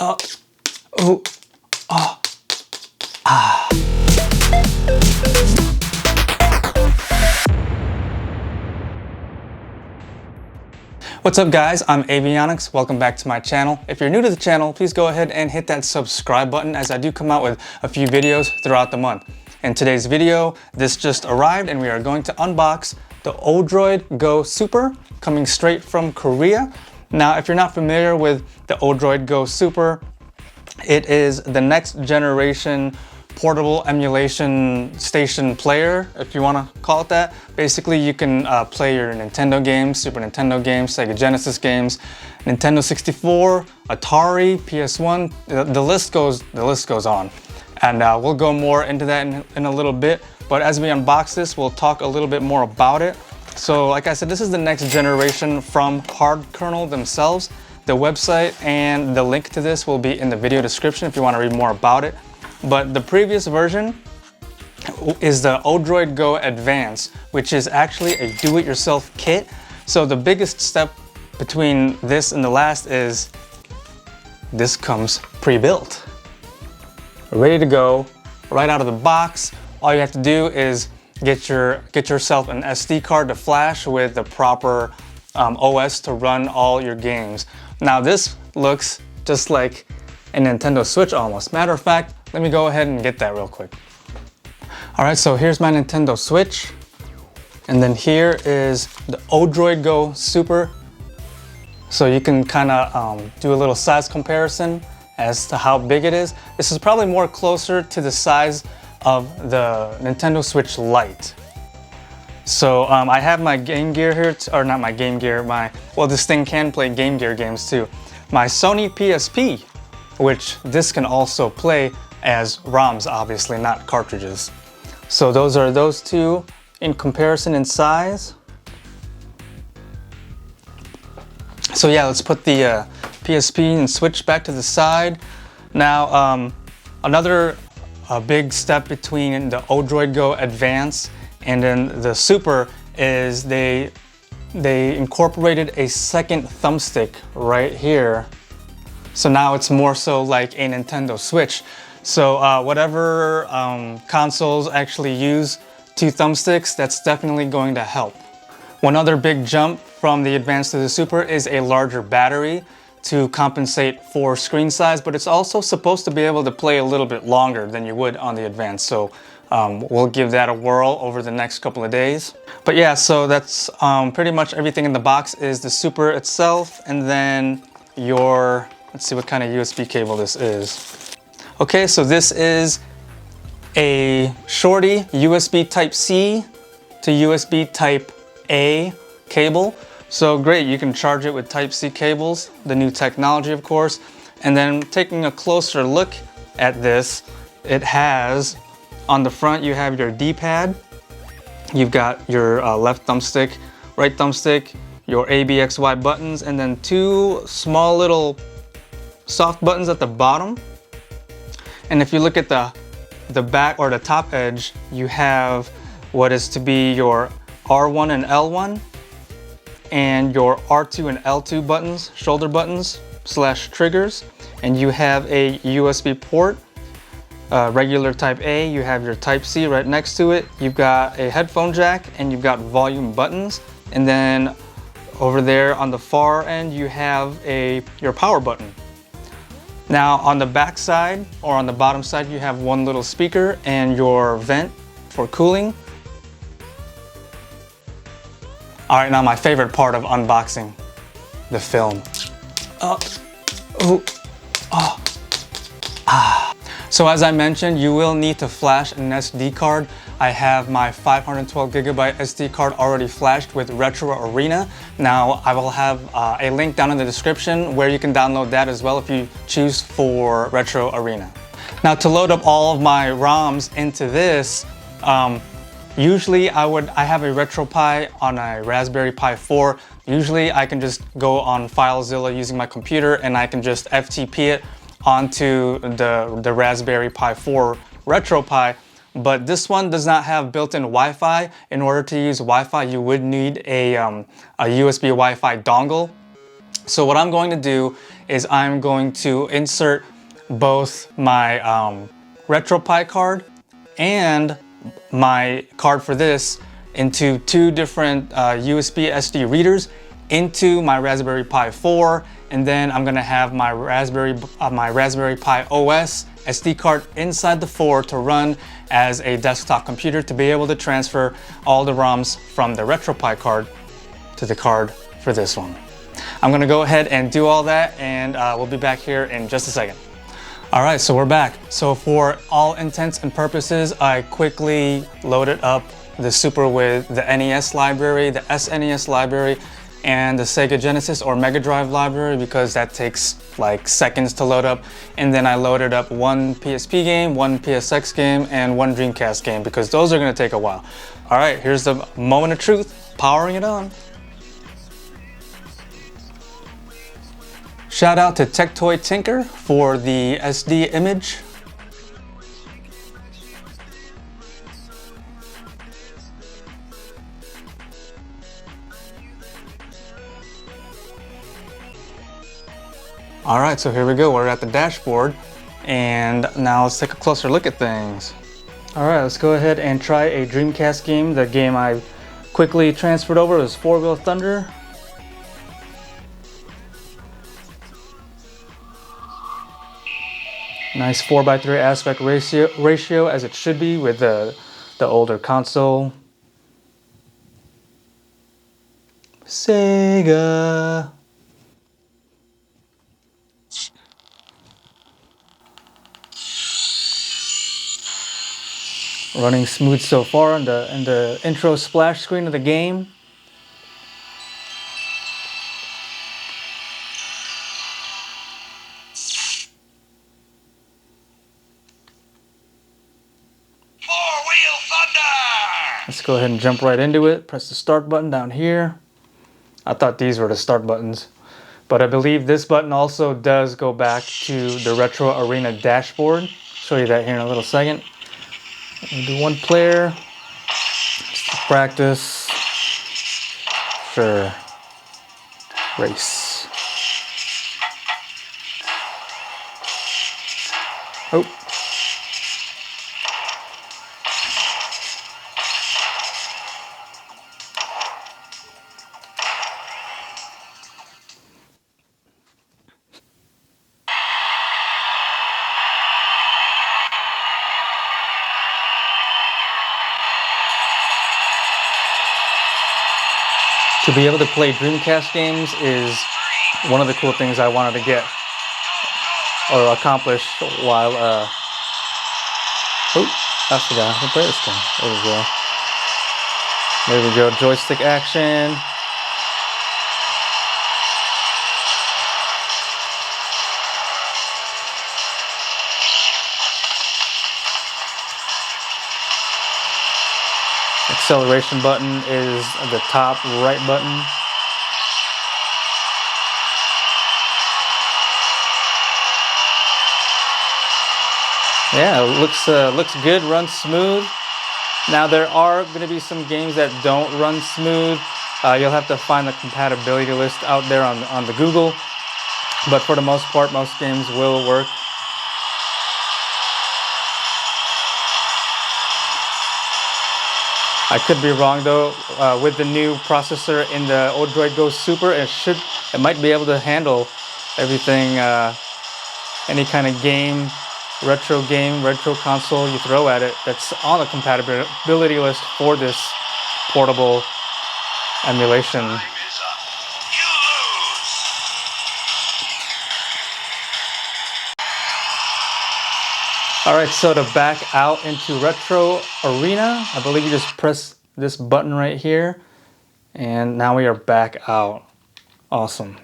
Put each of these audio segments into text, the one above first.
Ooh, ah, ah. What's up guys, I'm Avionics. Welcome back to my channel. If you're new to the channel, please go ahead and hit that subscribe button as I do come out with a few videos throughout the month. In today's video, this just arrived and we are going to unbox the ODROID-GO Super coming straight from Korea. Now, if you're not familiar with the ODROID-GO Super, it is the next generation portable emulation station player, if you want to call it that. Basically, you can play your Nintendo games, Super Nintendo games, Sega Genesis games, Nintendo 64, Atari, PS1. The list goes on, and we'll go more into that in a little bit. But as we unbox this, we'll talk a little bit more about it. So, like I said, this is the next generation from Hard Kernel themselves. The website and the link to this will be in the video description if you want to read more about it. But the previous version is the ODROID-GO Advance, which is actually a do-it-yourself kit. So the biggest step between this and the last is this comes pre-built, ready to go, right out of the box. All you have to do is get yourself an SD card to flash with the proper OS to run all your games. Now this looks just like a Nintendo Switch almost. Matter of fact, let me go ahead and get that real quick. All right, so here's my Nintendo Switch. And then here is the ODROID-GO Super. So you can kind of do a little size comparison as to how big it is. This is probably more closer to the size of the Nintendo Switch Lite. So I have my Game Gear here, or not my Game Gear, well, this thing can play Game Gear games too. My Sony PSP, which this can also play as ROMs, obviously, not cartridges. So those are those two in comparison in size. So yeah, let's put the PSP and Switch back to the side. Now, another big step between the ODROID-GO Advance and then the Super is they incorporated a second thumbstick right here. So now it's more so like a Nintendo Switch. So whatever consoles actually use two thumbsticks, that's definitely going to help. One other big jump from the Advance to the Super is a larger battery to compensate for screen size, but it's also supposed to be able to play a little bit longer than you would on the Advance. So we'll give that a whirl over the next couple of days. But yeah, so that's pretty much everything in the box is the Super itself, and then let's see what kind of USB cable this is. Okay, so this is a shorty USB Type-C to USB Type-A cable. So great, you can charge it with Type-C cables, the new technology of course. And then taking a closer look at this, it has, on the front you have your D-pad, you've got your left thumbstick, right thumbstick, your A, B, X, Y buttons, and then two small little soft buttons at the bottom. And if you look at the back or the top edge, you have what is to be your R1 and L1 and your R2 and L2 buttons, shoulder buttons / triggers. And you have a USB port, regular Type A, you have your Type C right next to it. You've got a headphone jack and you've got volume buttons. And then over there on the far end, you have your power button. Now on the back side or on the bottom side, you have one little speaker and your vent for cooling. All right, now my favorite part of unboxing, the film. So as I mentioned, you will need to flash an SD card. I have my 512GB SD card already flashed with Retro Arena. Now I will have a link down in the description where you can download that as well if you choose for Retro Arena. Now to load up all of my ROMs into this, usually I have a RetroPie on a Raspberry Pi 4. Usually I can just go on FileZilla using my computer and I can just FTP it onto the Raspberry Pi 4 RetroPie. But this one does not have built-in Wi-Fi. In order to use Wi-Fi, you would need a USB Wi-Fi dongle. So what I'm going to do is I'm going to insert both my RetroPie card and my card for this into two different USB SD readers into my Raspberry Pi 4, and then I'm gonna have my Raspberry Pi OS SD card inside the 4 to run as a desktop computer to be able to transfer all the ROMs from the RetroPie card to the card for this one. I'm gonna go ahead and do all that, and we'll be back here in just a second. All right, so we're back. So for all intents and purposes, I quickly loaded up the Super with the NES library, the SNES library, and the Sega Genesis or Mega Drive library, because that takes like seconds to load up. And then I loaded up one PSP game, one PSX game, and one Dreamcast game, because those are gonna take a while. All right, here's the moment of truth, powering it on. Shout out to Tectoy Tinker for the SD image. All right, so here we go. We're at the dashboard, and now let's take a closer look at things. All right, let's go ahead and try a Dreamcast game. The game I quickly transferred over was 4-Wheel Thunder. Nice 4:3 aspect ratio as it should be with the older console. Sega. Running smooth so far in the intro splash screen of the game. Let's go ahead and jump right into it. Press the start button down here. I thought these were the start buttons, but I believe this button also does go back to the Retro Arena dashboard. Show you that here in a little second. We'll do one player, just to practice. Sure. Race. Oh. To be able to play Dreamcast games is one of the cool things I wanted to get or accomplish while oh, I forgot how to play this game. There we go. There we go, joystick action. Acceleration button is the top right button. Yeah, it looks good, runs smooth. Now there are going to be some games that don't run smooth. You'll have to find the compatibility list out there on the Google, but for the most part, most games will work. I could be wrong though. With the new processor in the ODROID-GO Super, it might be able to handle everything, any kind of game, retro console you throw at it that's on the compatibility list for this portable emulation. All right, so to back out into Retro Arena, I believe you just press this button right here, and now we are back out. Awesome.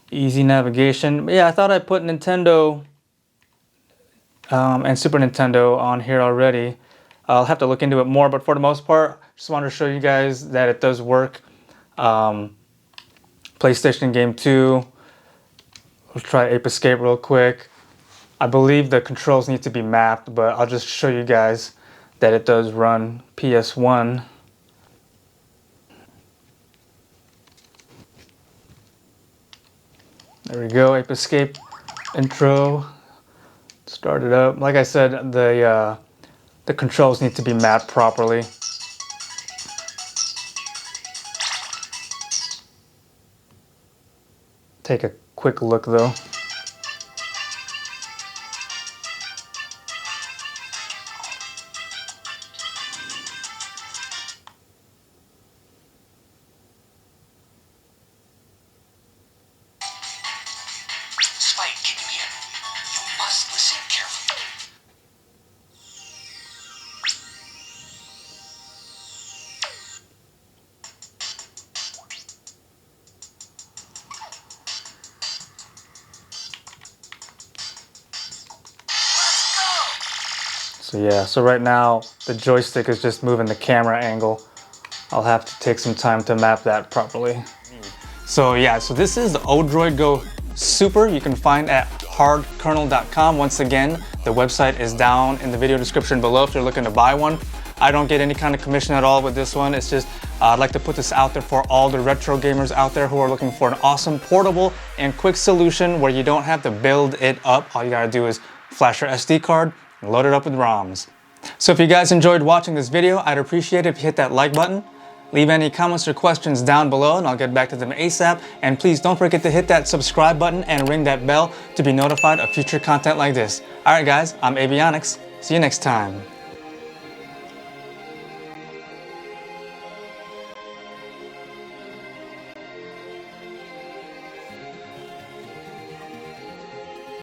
Easy navigation. Yeah, I thought I put Nintendo and Super Nintendo on here already. I'll have to look into it more, but for the most part, just wanted to show you guys that it does work. PlayStation Game 2. We'll try Ape Escape real quick. I believe the controls need to be mapped, but I'll just show you guys that it does run PS1. There we go, Ape Escape intro. Start it up. Like I said, the controls need to be mapped properly. Take a quick look though. Spike, can you hear me? You must listen carefully. So yeah, so right now the joystick is just moving the camera angle. I'll have to take some time to map that properly. So yeah, so this is the ODROID-GO Super. You can find at hardkernel.com. Once again, the website is down in the video description below if you're looking to buy one. I don't get any kind of commission at all with this one. It's just, I'd like to put this out there for all the retro gamers out there who are looking for an awesome, portable, and quick solution where you don't have to build it up. All you gotta do is flash your SD card and load it up with ROMs. So if you guys enjoyed watching this video, I'd appreciate it if you hit that like button. Leave any comments or questions down below and I'll get back to them ASAP. And please don't forget to hit that subscribe button and ring that bell to be notified of future content like this. Alright guys, I'm Avionics. See you next time.